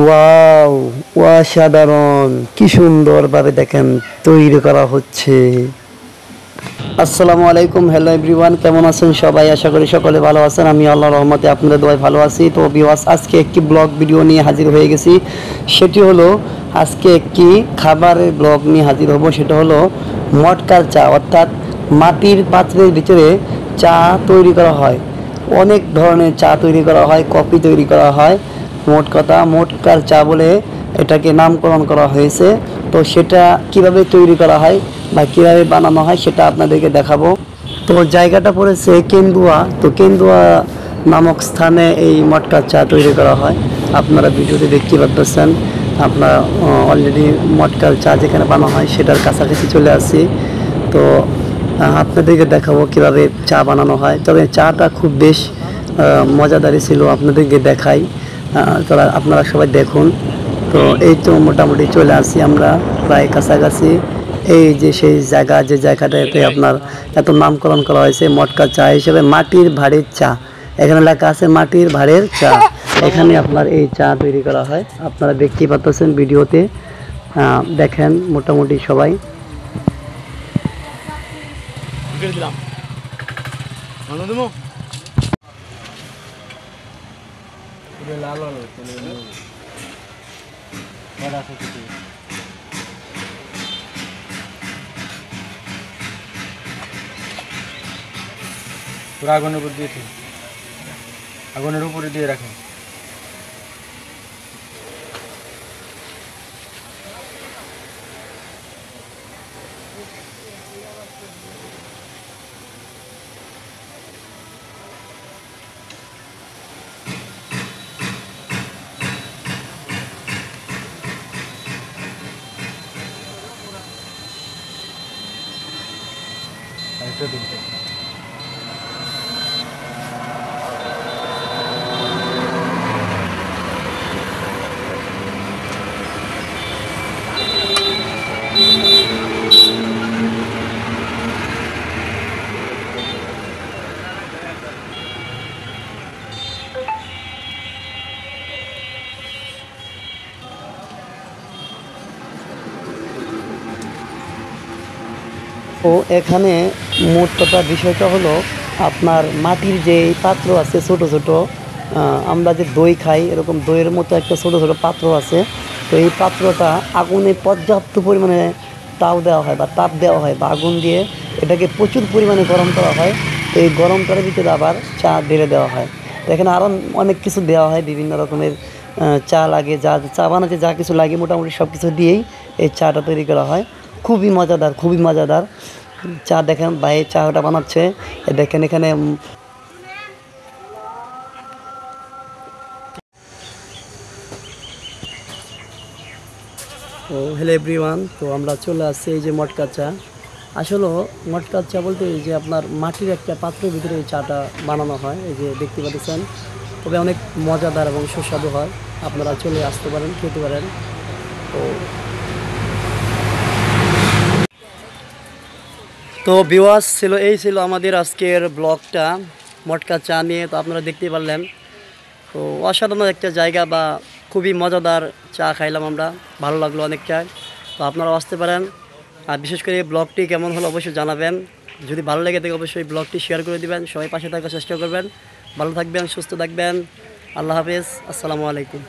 Wow, অসাধারণ! কি সুন্দরভাবে দেখেন তৈরি করা হচ্ছে। আসসালামু আলাইকুম, হ্যালো এভরিওয়ান, কেমন আছেন সবাই? আশা করি সকলে ভালো আছেন। আমি আল্লাহর রহমতে আপনাদের দোয়ায় ভালো আছি। তো ভিউয়ার্স, আজকে একটি ব্লগ ভিডিও নিয়ে হাজির হয়ে গেছি। সেটি হলো আজকে একটি খাবারের ব্লগ নিয়ে হাজির হব। সেটা হলো মটকার চা, অর্থাৎ মাটির পাত্রের ভিতরে চা তৈরি করা হয়। অনেক ধরনের চা তৈরি করা হয়, কফি তৈরি করা হয়। মোট কথা মটকার চা বলে এটাকে নামকরণ করা হয়েছে। তো সেটা কিভাবে তৈরি করা হয় বা কীভাবে বানানো হয় সেটা আপনাদেরকে দেখাবো। তো জায়গাটা পড়েছে কেন্দুয়া। তো কেন্দুয়া নামক স্থানে এই মটকার চা তৈরি করা হয়। আপনারা ভিডিওতে দেখতে পাচ্ছেন। আপনারা অলরেডি মটকার চা যেখানে বানানো হয় সেটার কাছাকাছি চলে আসছি। তো আপনাদেরকে দেখাবো কীভাবে চা বানানো হয়। তবে চাটা খুব বেশ মজাদারই ছিল, আপনাদেরকে দেখাই। তারা আপনারা সবাই দেখুন। তো এই তো মোটামুটি চলে আসি আমরা প্রায় কাছাকাছি। এই যে সেই জায়গা, যে জায়গাটাতে আপনার এত নামকরণ করা হয়েছে মটকা চা হিসেবে, মাটির ভাঁড়ের চা। এখানে লেখা আছে মাটির ভাঁড়ের চা। এখানে আপনার এই চা তৈরি করা হয়, আপনারা দেখতেই পাচ্ছেন ভিডিওতে। দেখেন মোটামুটি সবাই। পুরো আগুনের উপর দিয়ে আগুনের উপরে দিয়ে রাখেন। তো এখানে মোট কথা বিষয়টা হলো আপনার মাটির যে পাত্র আছে ছোট ছোট, আমরা যে দই খাই এরকম দইয়ের মতো একটা ছোট ছোট পাত্র আছে। তো এই পাত্রটা আগুনে পর্যাপ্ত পরিমাণে তাও দেওয়া হয় বা তাপ দেওয়া হয় বা আগুন দিয়ে এটাকে প্রচুর পরিমাণে গরম করা হয়। তো এই গরম করার ভিতরে আবার চা ঢেলে দেওয়া হয়। তো এখানে আরও অনেক কিছু দেওয়া হয়, বিভিন্ন রকমের চা লাগে, যা চা বানাতে যা কিছু লাগে মোটামুটি সব কিছু দিয়েই এই চাটা তৈরি করা হয়। খুবই মজাদার, খুবই মজাদার চা। দেখেন ভাই চাটা বানাচ্ছে, দেখেন এখানে। ও হ্যালো এভরিওয়ান, তো আমরা চলে আসছি এই যে মটকা চা। আসলে মটকা চা বলতে এই যে আপনার মাটির একটা পাত্রের ভিতরে এই চাটা বানানো হয়, এই যে দেখতে পাচ্ছেন। তবে অনেক মজাদার এবং সুস্বাদু হয়, আপনারা চলে আসতে পারেন, খেতে পারেন। তো তো ভিউয়ার্স ছিল, এই ছিল আমাদের আজকের ব্লগটা মটকা চা নিয়ে। তো আপনারা দেখতেই পারলেন। তো অসাধারণ একটা জায়গা বা খুবই মজাদার চা খাইলাম আমরা, ভালো লাগলো অনেকটা। তো আপনারাও আসতে পারেন। আর বিশেষ করে এই ব্লগটি কেমন হলো অবশ্যই জানাবেন। যদি ভালো লেগে থাকে অবশ্যই ব্লগটি শেয়ার করে দিবেন, সবাই পাশে থাকার চেষ্টা করবেন। ভালো থাকবেন, সুস্থ থাকবেন। আল্লাহ হাফেজ, আসসালামু আলাইকুম।